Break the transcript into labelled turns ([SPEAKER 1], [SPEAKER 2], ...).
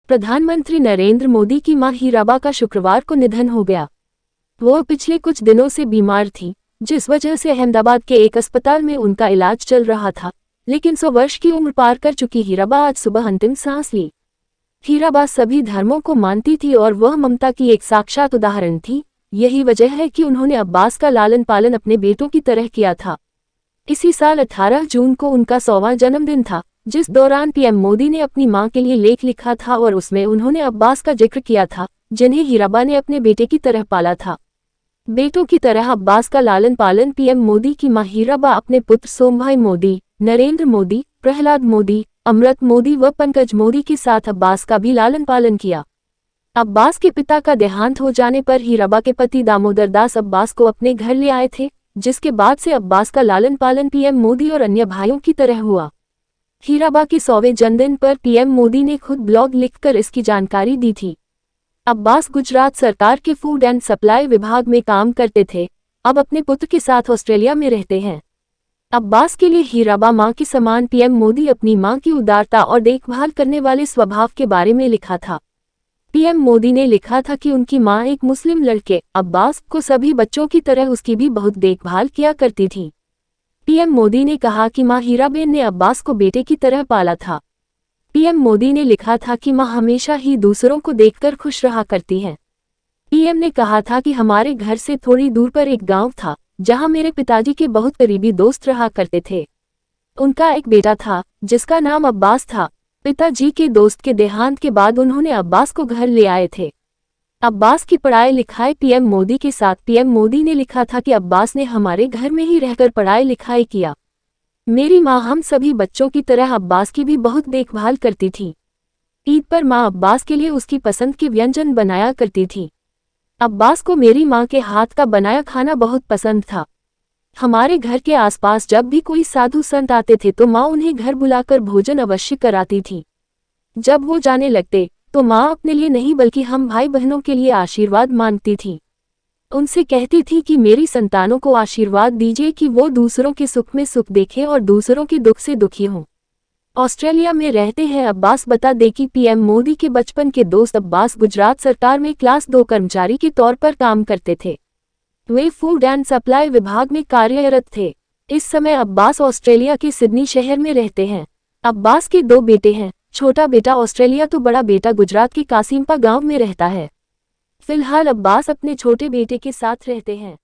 [SPEAKER 1] प्रधानमंत्री नरेंद्र मोदी की मां हीराबा का शुक्रवार को निधन हो गया। वो पिछले कुछ दिनों से बीमार थी, जिस वजह से अहमदाबाद के एक अस्पताल में उनका इलाज चल रहा था, लेकिन 100 वर्ष की उम्र पार कर चुकी हीराबा आज सुबह अंतिम सांस ली। हीराबा सभी धर्मों को मानती थी और वह ममता की एक साक्षात उदाहरण थी। यही वजह है कि उन्होंने अब्बास का लालन पालन अपने बेटों की तरह किया था। इसी साल 18 जून को उनका 100वां जन्मदिन था, जिस दौरान पीएम मोदी ने अपनी मां के लिए लेख लिखा था और उसमें उन्होंने अब्बास का जिक्र किया था, जिन्हें हीराबा ने अपने बेटे की तरह पाला था। बेटों की तरह अब्बास का लालन पालन पीएम मोदी की मां हीराबा अपने पुत्र सोमभाई मोदी, नरेंद्र मोदी, प्रहलाद मोदी, अमृत मोदी व पंकज मोदी के साथ अब्बास का भी लालन पालन किया। अब्बास के पिता का देहांत हो जाने पर हीराबा के पति दामोदर दास अब्बास को अपने घर ले आए थे, जिसके बाद से अब्बास का लालन पालन पीएम मोदी और अन्य भाइयों की तरह हुआ। हीराबा के 100वें जन्मदिन पर पीएम मोदी ने खुद ब्लॉग लिखकर इसकी जानकारी दी थी। अब्बास गुजरात सरकार के फूड एंड सप्लाई विभाग में काम करते थे, अब अपने पुत्र के साथ ऑस्ट्रेलिया में रहते हैं। अब्बास के लिए हीराबा मां के समान पीएम मोदी अपनी मां की उदारता और देखभाल करने वाले स्वभाव के बारे में लिखा था। पीएम मोदी ने लिखा था कि उनकी मां एक मुस्लिम लड़के अब्बास को सभी बच्चों की तरह उसकी भी बहुत देखभाल किया करती थी। पीएम मोदी ने कहा कि मां हीराबेन ने अब्बास को बेटे की तरह पाला था। पीएम मोदी ने लिखा था कि मां हमेशा ही दूसरों को देखकर खुश रहा करती हैं। पीएम ने कहा था कि हमारे घर से थोड़ी दूर पर एक गांव था, जहां मेरे पिताजी के बहुत करीबी दोस्त रहा करते थे। उनका एक बेटा था, जिसका नाम अब्बास था। पिताजी के दोस्त के देहांत के बाद उन्होंने अब्बास को घर ले आए थे। अब्बास की पढ़ाई लिखाई पीएम मोदी के साथ पीएम मोदी ने लिखा था कि अब्बास ने हमारे घर में ही रहकर पढ़ाई लिखाई किया। मेरी मां हम सभी बच्चों की तरह अब्बास की भी बहुत देखभाल करती थी। ईद पर मां अब्बास के लिए उसकी पसंद के व्यंजन बनाया करती थी। अब्बास को मेरी मां के हाथ का बनाया खाना बहुत पसंद था। हमारे घर के आसपास जब भी कोई साधु संत आते थे तो मां उन्हें घर बुलाकर भोजन अवश्य कराती थी। जब वो जाने लगते तो मां अपने लिए नहीं बल्कि हम भाई बहनों के लिए आशीर्वाद मांगती थी। उनसे कहती थी कि मेरी संतानों को आशीर्वाद दीजिए कि वो दूसरों के सुख में सुख देखें और दूसरों के दुख से दुखी हों। ऑस्ट्रेलिया में रहते हैं अब्बास बता दें कि पीएम मोदी के बचपन के दोस्त अब्बास गुजरात सरकार में क्लास 2 कर्मचारी के तौर पर काम करते थे। वे फूड एंड सप्लाई विभाग में कार्यरत थे। इस समय अब्बास ऑस्ट्रेलिया के सिडनी शहर में रहते हैं। अब्बास के 2 बेटे हैं, छोटा बेटा ऑस्ट्रेलिया तो बड़ा बेटा गुजरात के कासिम्पा गांव में रहता है। फिलहाल अब्बास अपने छोटे बेटे के साथ रहते हैं।